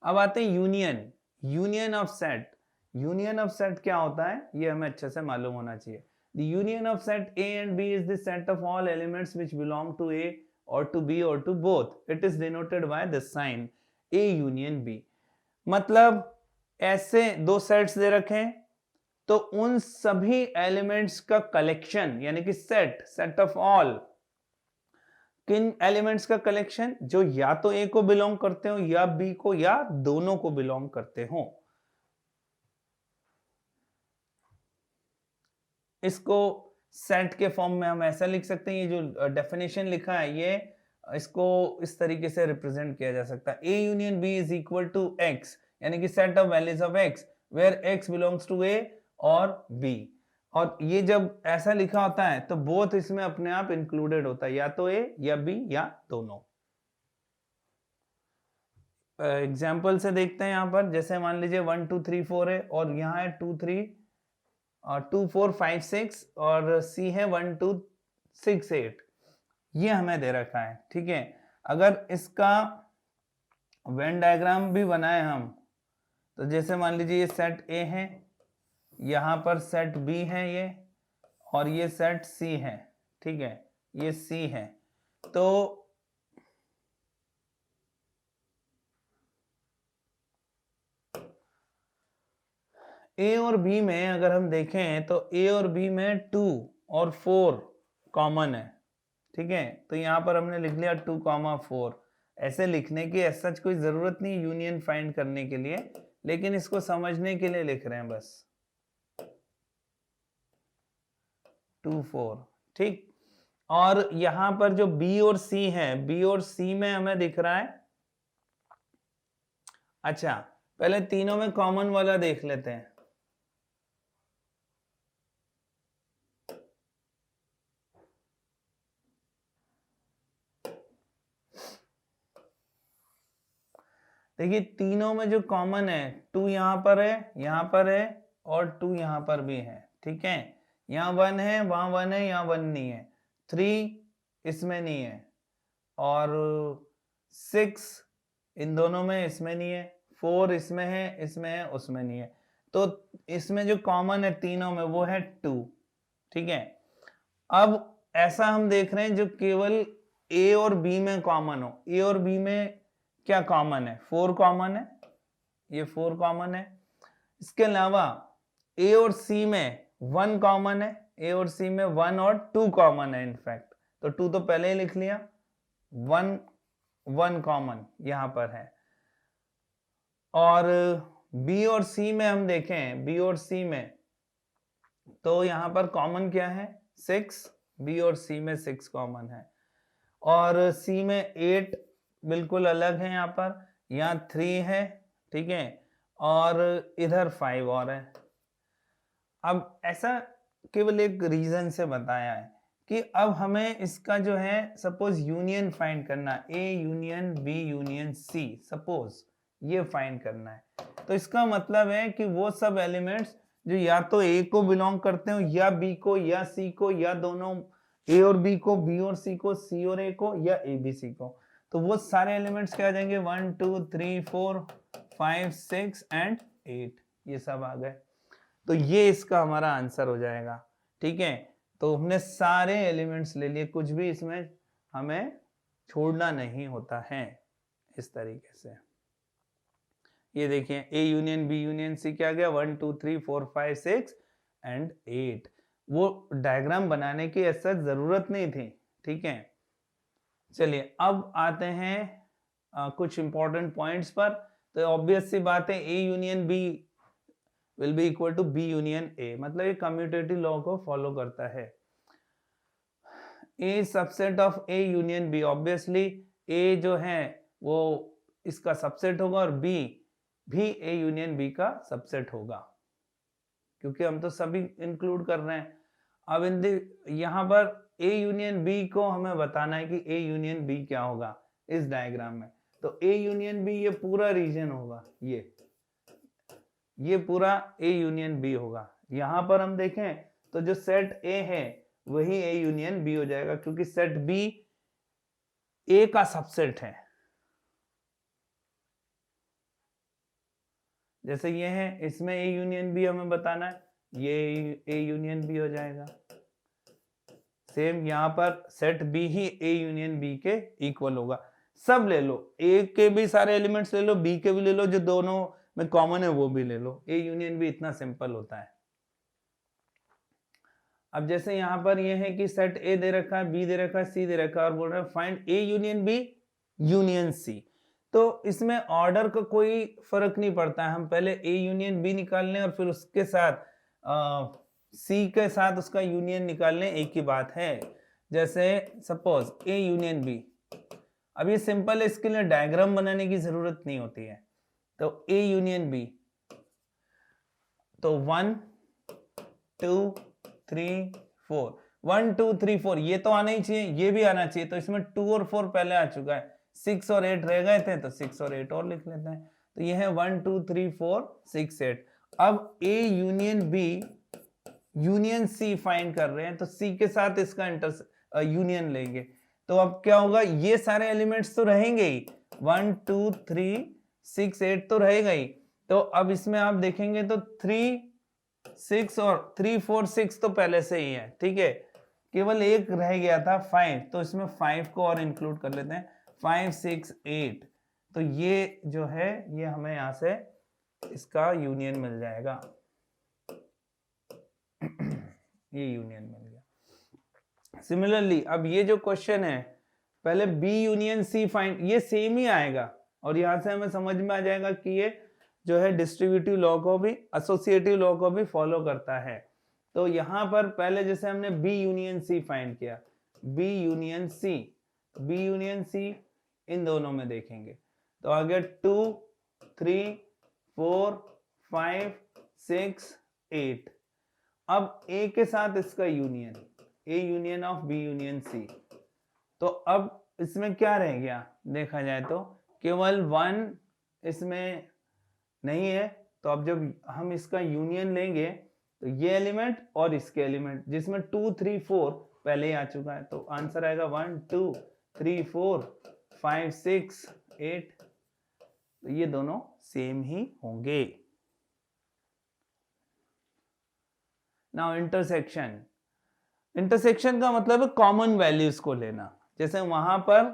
अब आते हैं union, union of set. Union of set क्या होता है ये हमें अच्छे से मालूम होना चाहिए। The union of set A and B is the set of all elements which belong to A और टू बी और to both. It is denoted by the sign A union B. मतलब ऐसे दो सेट्स दे रखे हैं, तो उन सभी एलिमेंट्स का कलेक्शन यानी कि सेट, सेट ऑफ ऑल, किन एलिमेंट्स का कलेक्शन जो या तो ए को बिलोंग करते हो या बी को या दोनों को बिलोंग करते हो। इसको सेट के फॉर्म में हम ऐसा लिख सकते हैं, ये जो डेफिनेशन लिखा है ये इसको इस तरीके से रिप्रेजेंट किया जा सकता है। A union B is equal to X, यानी कि set of values of X where X belongs to A और बी। और ये जब ऐसा लिखा होता है तो बोथ इसमें अपने आप इंक्लूडेड होता है, या तो ए या बी या दोनों। एग्जाम्पल से देखते हैं यहां पर, जैसे मान लीजिए 1 2 3 4 है और यहाँ है 2 3 2 4 5 6 और सी है 1 2 6 8। ये हमें दे रखा है, ठीक है। अगर इसका वेन डायग्राम भी बनाए हम, तो जैसे मान लीजिए ये सेट ए है, यहाँ पर सेट बी है ये, और ये सेट सी है, ठीक है, ये सी है। तो ए और बी में अगर हम देखें तो ए और बी में 2 और 4 कॉमन है, ठीक है। तो यहाँ पर हमने लिख लिया 2,4। ऐसे लिखने की ऐसा कोई जरूरत नहीं यूनियन फाइंड करने के लिए, लेकिन इसको समझने के लिए लिख रहे हैं बस 2 4, ठीक। और यहाँ पर जो बी और सी है, बी और सी में हमें दिख रहा है, अच्छा पहले तीनों में कॉमन वाला देख लेते हैं। देखिए तीनों में जो कॉमन है, 2 यहाँ पर है, यहाँ पर है और 2 यहाँ पर भी है, ठीक है। यहाँ 1 है, वहां 1 है, यहाँ 1 नहीं है। 3 इसमें नहीं है, और 6 इन दोनों में, इसमें नहीं है। 4 इसमें है, उसमें नहीं है। तो इसमें जो कॉमन है तीनों में वो है 2, ठीक है। अब ऐसा हम देख रहे हैं जो केवल ए और बी में कॉमन हो। ए और बी में क्या कॉमन है? 4 कॉमन है, ये 4 कॉमन है। इसके अलावा ए और सी में 1 कॉमन है, ए और सी में 1 और 2 कॉमन है इनफैक्ट। तो 2 तो पहले ही लिख लिया, 1 कॉमन यहां पर है। और बी और सी में हम देखें, बी और सी में तो यहां पर कॉमन क्या है? 6। बी और सी में 6 कॉमन है, और सी में 8 बिल्कुल अलग है। यहाँ पर यहाँ 3 है, ठीक है, और इधर 5 और है। अब ऐसा केवल एक रीजन से बताया है कि अब हमें इसका जो है सपोज यूनियन फाइंड करना, A union B union C, suppose ये फाइंड करना है। तो इसका मतलब है कि वो सब एलिमेंट्स जो या तो ए को बिलोंग करते हो या बी को या सी को, या दोनों ए और बी को, बी और सी को, सी और ए को, या ए बी सी को, तो वो सारे एलिमेंट्स क्या आ जाएंगे? 1 2 3 4 5 6 एंड 8, ये सब आ गए। तो ये इसका हमारा आंसर हो जाएगा, ठीक है। तो हमने सारे एलिमेंट्स ले लिए, कुछ भी इसमें हमें छोड़ना नहीं होता है, इस तरीके से। ये देखिए A union B union C क्या गया? 1 2 3 4 5 6 एंड 8। वो डायग्राम बनाने की ऐसा जरूरत नहीं थी, ठीक है। चलिए अब आते हैं कुछ इंपॉर्टेंट पॉइंट्स पर। तो ऑब्वियस सी बात है A union B will be equal to B union A, मतलब ये कम्यूटेटिव लॉ को फॉलो करता है। A subset of A union B, obviously A जो है वो इसका सबसेट होगा और बी भी ए यूनियन बी का सबसेट होगा, क्योंकि हम तो सभी इंक्लूड कर रहे हैं। अब यहाँ पर ए यूनियन बी को हमें बताना है कि ए यूनियन बी क्या होगा इस डायग्राम में। तो ए यूनियन बी ये पूरा रीजन होगा, ये पूरा ए यूनियन बी होगा। यहां पर हम देखें तो जो सेट ए है वही ए यूनियन बी हो जाएगा, क्योंकि सेट बी ए का सबसेट है। जैसे ये है, इसमें ए यूनियन बी हमें बताना है, ये ए यूनियन बी हो जाएगा। सेम यहाँ पर सेट बी ही ए यूनियन बी के इक्वल होगा। सब ले लो, ए के भी सारे एलिमेंट्स ले लो, बी के भी ले लो, जो दोनों में कॉमन है वो भी ले लो। ए यूनियन बी इतना सिंपल होता है। अब जैसे यहाँ पर ये है कि सेट ए दे रखा है, बी दे रखा है, सी दे रखा है और बोल रहे हैं find A union B union C. तो इसमें ऑर्डर का कोई फर्क नहीं पड़ता है, हम पहले ए यूनियन बी निकाल लें और फिर उसके साथ सी के साथ उसका यूनियन निकाल लें, एक ही बात है। जैसे सपोज ए यूनियन बी, अब ये सिंपल है, इसके लिए डायग्राम बनाने की जरूरत नहीं होती है। तो ए यूनियन बी, तो 1 2 3 4, 1 2 3 4 ये तो आना ही चाहिए, ये भी आना चाहिए। तो इसमें 2 और 4 पहले आ चुका है, 6 और 8 रह गए थे, तो 6 और 8 और लिख लेते हैं। तो ये है 1 2 3 4 6 8। अब A union B union C find कर रहे हैं, तो सी के साथ इसका यूनियन लेंगे। तो अब क्या होगा, ये सारे एलिमेंट्स तो रहेंगे ही, 1 2 3 6 8 तो रहेगा ही। तो अब इसमें आप देखेंगे तो 3 6 और 3 4 6 तो पहले से ही है, ठीक है। केवल एक रह गया था 5, तो इसमें 5 को और इंक्लूड कर लेते हैं, 5 6 8। तो ये जो है ये हमें यहां से इसका यूनियन मिल जाएगा। ये यूनियन मिल गया। सिमिलरली अब ये जो क्वेश्चन है, पहले बी यूनियन सी फाइंड, ये सेम ही आएगा और यहां से हमें समझ में आ जाएगा कि ये जो है डिस्ट्रीब्यूटिव लॉ को भी, एसोसिएटिव लॉ को भी फॉलो करता है। तो यहां पर पहले जैसे हमने बी यूनियन सी फाइंड किया, B union C, B union C इन दोनों में देखेंगे तो आगे 2 3 4 5 6 8। अब ए के साथ इसका union, A union of B union C. तो अब इसमें क्या रह गया, देखा जाए तो केवल 1 इसमें नहीं है। तो अब जब हम इसका यूनियन लेंगे तो ये एलिमेंट और इसके एलिमेंट, जिसमें 2 3 4 पहले ही आ चुका है, तो आंसर आएगा 1 2 3 4 5 6 8। तो ये दोनों सेम ही होंगे। नाउ इंटरसेक्शन, इंटरसेक्शन का मतलब है कॉमन वैल्यूज को लेना। जैसे वहां पर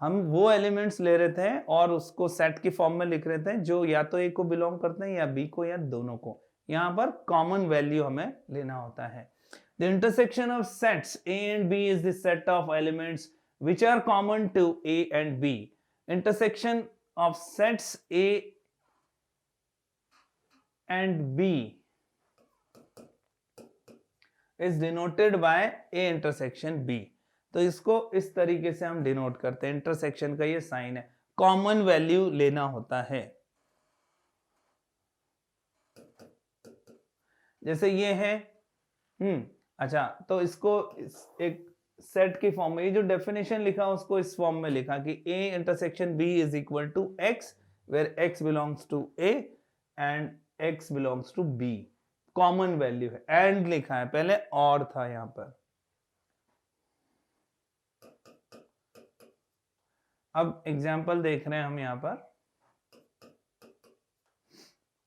हम वो एलिमेंट्स ले रहे थे और उसको सेट की फॉर्म में लिख रहे थे जो या तो ए को बिलोंग करते हैं या बी को या दोनों को। यहाँ पर कॉमन वैल्यू हमें लेना होता है। The intersection of sets A and B is the set of elements which are common to A and B. Intersection of sets A and B is denoted by A intersection B। तो इसको इस तरीके से हम denote करते हैं, intersection का ये साइन है, कॉमन वैल्यू लेना होता है। जैसे ये है अच्छा, तो इसको एक सेट की फॉर्म में, ये जो डेफिनेशन लिखा उसको इस फॉर्म में लिखा कि A intersection B is equal to X where X belongs to A and X belongs to B। Common value है, एंड लिखा है, पहले और था यहां पर। अब एग्जाम्पल देख रहे हैं हम यहां पर,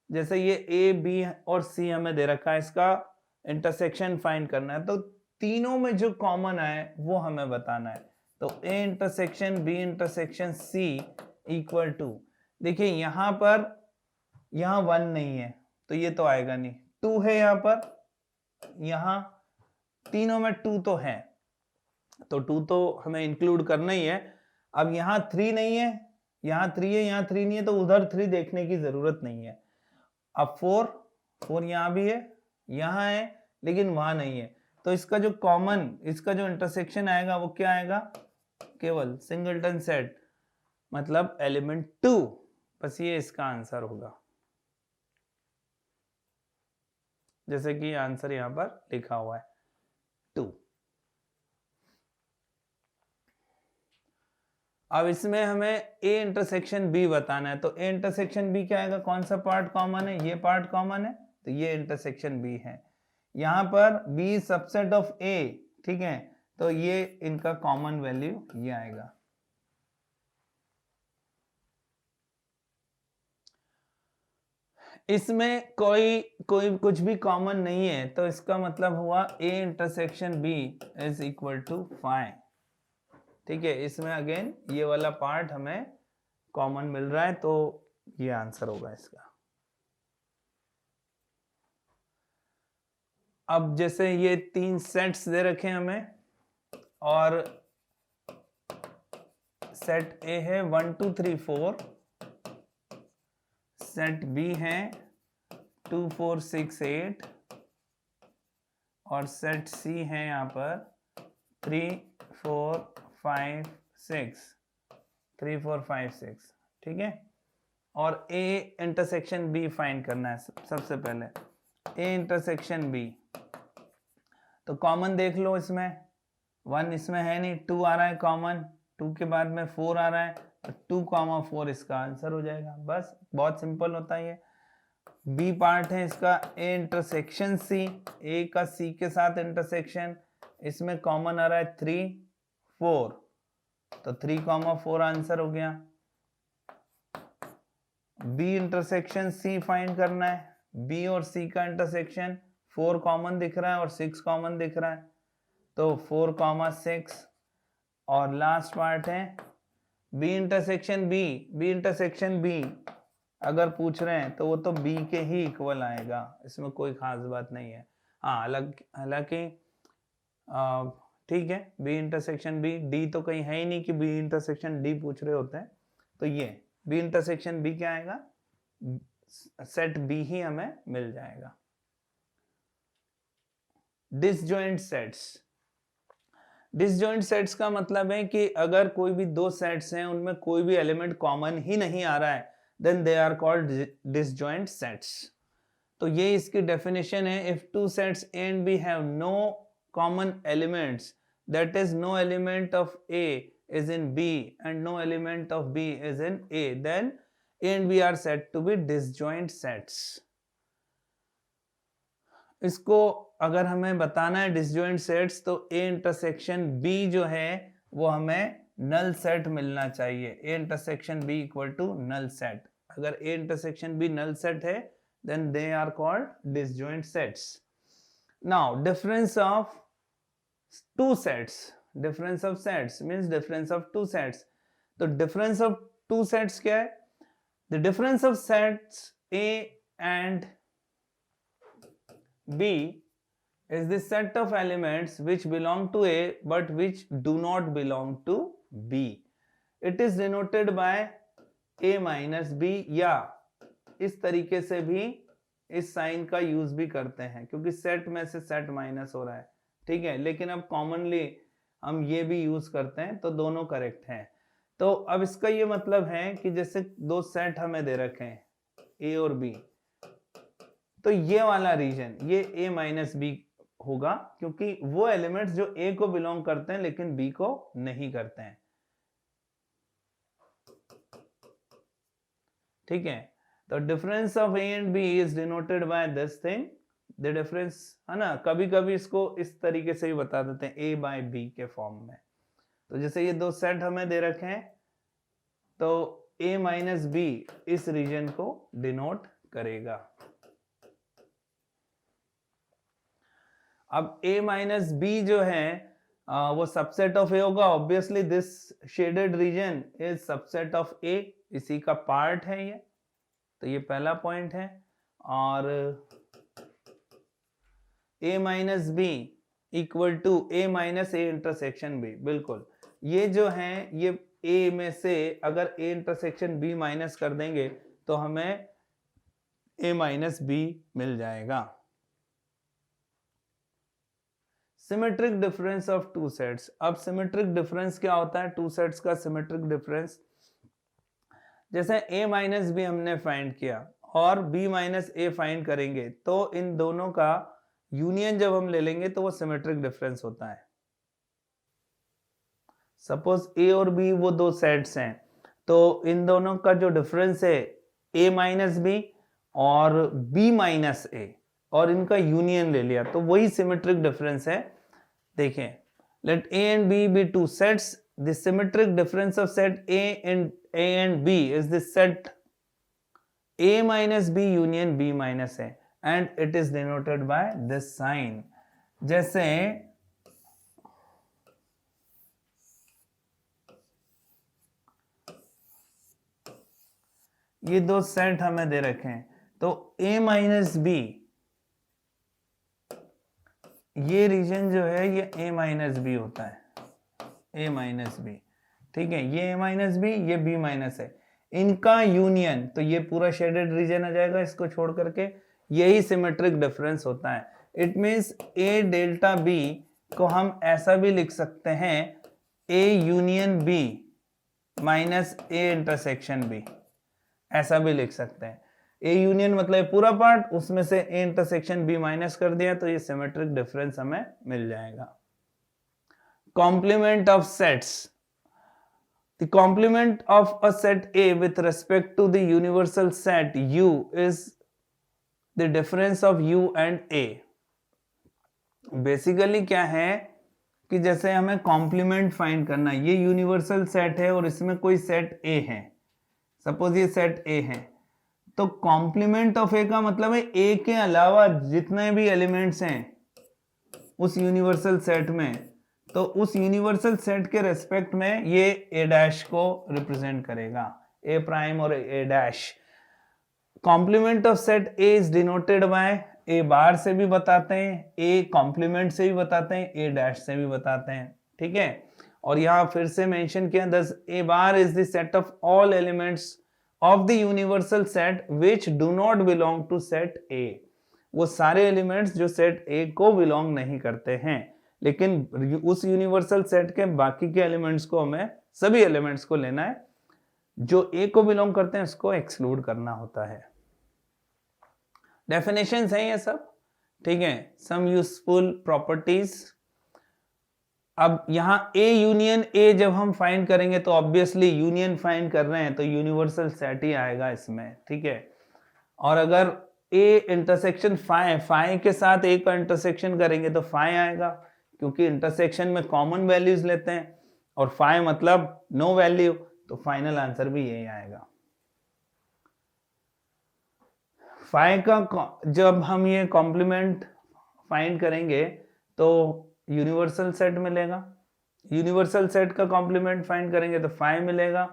जैसे ये ए बी और सी हमें दे रखा है, इसका इंटरसेक्शन फाइंड करना है, तो तीनों में जो कॉमन है वो हमें बताना है। तो A intersection B intersection C equal to, देखिए यहां पर, यहां 1 नहीं है तो ये तो आएगा नहीं, 2 है यहां पर, यहां तीनों में 2 तो है, तो 2 तो हमें इंक्लूड करना ही है। अब यहां 3 नहीं है, यहां 3 है, यहां 3 नहीं है, तो उधर 3 देखने की जरूरत नहीं है। अब 4 यहां भी है, यहां है, लेकिन वहां नहीं है, तो इसका जो कॉमन, इसका जो इंटरसेक्शन आएगा वो क्या आएगा, केवल सिंगलटन सेट, मतलब एलिमेंट 2। बस ये इसका आंसर होगा, जैसे कि आंसर यहां पर लिखा हुआ है 2। अब इसमें हमें ए इंटरसेक्शन बी बताना है, तो ए इंटरसेक्शन बी क्या आएगा, कौन सा पार्ट कॉमन है, ये पार्ट कॉमन है, तो ये इंटरसेक्शन बी है। यहां पर बी सबसेट ऑफ ए, ठीक है, तो ये इनका कॉमन वैल्यू ये आएगा। इसमें कोई कुछ भी कॉमन नहीं है, तो इसका मतलब हुआ A intersection B is equal to 5। ठीक है, इसमें अगेन ये वाला पार्ट हमें कॉमन मिल रहा है, तो ये आंसर होगा इसका। अब जैसे ये 3 सेट्स दे रखे हैं हमें, और सेट ए है 1 2 3 4, सेट बी है 2 4 6 8, और सेट सी है यहाँ पर 3 4 5 6, 3 4 5 6। ठीक है, और ए इंटरसेक्शन बी फाइंड करना है सबसे पहले। ए इंटरसेक्शन बी, तो कॉमन देख लो, इसमें 1 इसमें है नहीं, 2 आ रहा है कॉमन, 2 के बाद में 4 आ रहा है, 2,4 इसका आंसर हो जाएगा। बस बहुत सिंपल होता है ये। बी पार्ट है इसका ए इंटरसेक्शन सी, ए का सी के साथ इंटरसेक्शन, इसमें कॉमन आ रहा है 3 4, तो 3,4 आंसर हो गया। बी इंटरसेक्शन सी फाइंड करना है, बी और सी का इंटरसेक्शन, 4 कॉमन दिख रहा है और 6 कॉमन दिख रहा है, तो 4,6। और लास्ट पार्ट है B intersection B. B intersection B अगर पूछ रहे हैं तो वो तो बी के ही इक्वल आएगा, इसमें कोई खास बात नहीं है। हाँ, हालांकि ठीक है, बी इंटरसेक्शन बी, डी तो कहीं है ही नहीं कि बी इंटरसेक्शन डी पूछ रहे होते हैं, तो ये बी इंटरसेक्शन बी क्या आएगा, सेट बी ही हमें मिल जाएगा। Disjoint sets. डिसजॉइंट सेट्स का मतलब है कि अगर कोई भी दो सेट्स हैं, उनमें कोई भी एलिमेंट कॉमन ही नहीं आ रहा है, then they are called disjoint sets। तो ये इसकी डेफिनेशन है, if two sets A and B have no common elements, that is no element of A is in B and no element of B is in A, then A and B are said to be disjoint sets। इसको अगर हमें बताना है disjoint sets, तो A intersection B जो है वो हमें नल सेट मिलना चाहिए। A intersection B equal to null set. अगर A intersection B null set है, then they are called disjoint sets। Now difference of two sets, difference of sets means difference of two sets। तो difference of two sets क्या है? The difference of sets A and B is the set of elements which belong to A but which do not belong to B। It is denoted by A minus B, या इस तरीके से भी इस sign का use भी करते हैं, क्योंकि सेट में से सेट माइनस हो रहा है। ठीक है, लेकिन अब कॉमनली हम ये भी यूज करते हैं, तो दोनों करेक्ट हैं। तो अब इसका ये मतलब है कि जैसे दो सेट हमें दे रखे हैं A और B, तो ये वाला रीजन ये A माइनस B होगा, क्योंकि वो एलिमेंट्स जो A को बिलोंग करते हैं लेकिन B को नहीं करते हैं। ठीक है, तो difference of A and B is denoted by this thing, the difference, है ना। कभी कभी इसको इस तरीके से भी बता देते हैं A बाय B के फॉर्म में। तो जैसे ये दो सेट हमें दे रखे हैं, तो A माइनस B इस रीजन को डिनोट करेगा। अब A माइनस B जो है वो सबसेट ऑफ A होगा। Obviously this shaded region is subset of A, इसी का पार्ट है ये, तो ये पहला पॉइंट है। और A minus B equal to A minus A intersection B, बिल्कुल ये जो है ये A में से अगर A इंटरसेक्शन B माइनस कर देंगे तो हमें A माइनस B मिल जाएगा। Symmetric difference of two sets. अब सिमेट्रिक डिफरेंस क्या होता है टू सेट्स का? सिमेट्रिक डिफरेंस, जैसे A माइनस B हमने फाइंड किया और B माइनस A फाइंड करेंगे, तो इन दोनों का यूनियन जब हम ले लेंगे तो वो सिमेट्रिक डिफरेंस होता है। सपोज A और B वो दो सेट्स हैं, तो इन दोनों का जो डिफरेंस है A माइनस B और B माइनस A, और इनका यूनियन ले लिया, तो वही सिमेट्रिक डिफरेंस है। देखें, let A and B be two sets, the symmetric difference of set A and B is the set A minus B union B minus A and it is denoted by this sign. जैसे ये दो set हमें दे रखे हैं, तो A minus B, ये reason जो है ये A माइनस बी होता है, A माइनस बी, ठीक है, ये A माइनस बी, ये B माइनस है, इनका यूनियन, तो ये पूरा शेडेड रीजन आ जाएगा इसको छोड़ करके, यही सिमेट्रिक डिफरेंस होता है। It means A delta B को हम ऐसा भी लिख सकते हैं A union B minus A intersection B, ऐसा भी लिख सकते हैं। A यूनियन मतलब पूरा पार्ट, उसमें से A इंटरसेक्शन B माइनस कर दिया तो ये सिमेट्रिक डिफरेंस हमें मिल जाएगा। Complement of sets. The complement of a set A with respect to the universal set U is the difference of U and A. Basically क्या है कि जैसे हमें कॉम्प्लीमेंट फाइंड करना है, ये यूनिवर्सल सेट है और इसमें कोई सेट A है, सपोज ये सेट A है, तो कॉम्प्लीमेंट ऑफ A का मतलब है A के अलावा जितने भी एलिमेंट्स हैं उस यूनिवर्सल सेट में, तो उस यूनिवर्सल सेट के रेस्पेक्ट में ये A डैश को रिप्रेजेंट करेगा, A प्राइम और A dash. Complement of set A is denoted by A bar से भी बताते हैं, A कॉम्प्लीमेंट से भी बताते हैं, A डैश से भी बताते हैं, ठीक है। और यहां फिर से मेंशन किया, thus A bar is the set of all elements of the universal set which do not belong to set A। वो सारे एलिमेंट्स जो सेट A को बिलोंग नहीं करते हैं, लेकिन उस यूनिवर्सल सेट के बाकी के एलिमेंट्स को हमें, सभी एलिमेंट्स को लेना है, जो A को बिलोंग करते हैं उसको एक्सक्लूड करना होता है। डेफिनेशंस हैं ये सब, ठीक है, सम यूजफुल प्रॉपर्टीज। अब यहां A यूनियन A जब हम फाइंड करेंगे तो ऑब्वियसली यूनियन फाइंड कर रहे हैं तो यूनिवर्सल सेट ही आएगा इसमें, ठीक है। और अगर A इंटरसेक्शन फाई के साथ A का इंटरसेक्शन करेंगे तो फाई आएगा, क्योंकि इंटरसेक्शन में कॉमन वैल्यूज लेते हैं और फाई मतलब नो वैल्यू, तो फाइनल आंसर भी यही आएगा। फाई का जब हम ये कॉम्प्लीमेंट फाइंड करेंगे तो यूनिवर्सल सेट मिलेगा, यूनिवर्सल सेट का कॉम्प्लीमेंट फाइंड करेंगे तो फाई मिलेगा,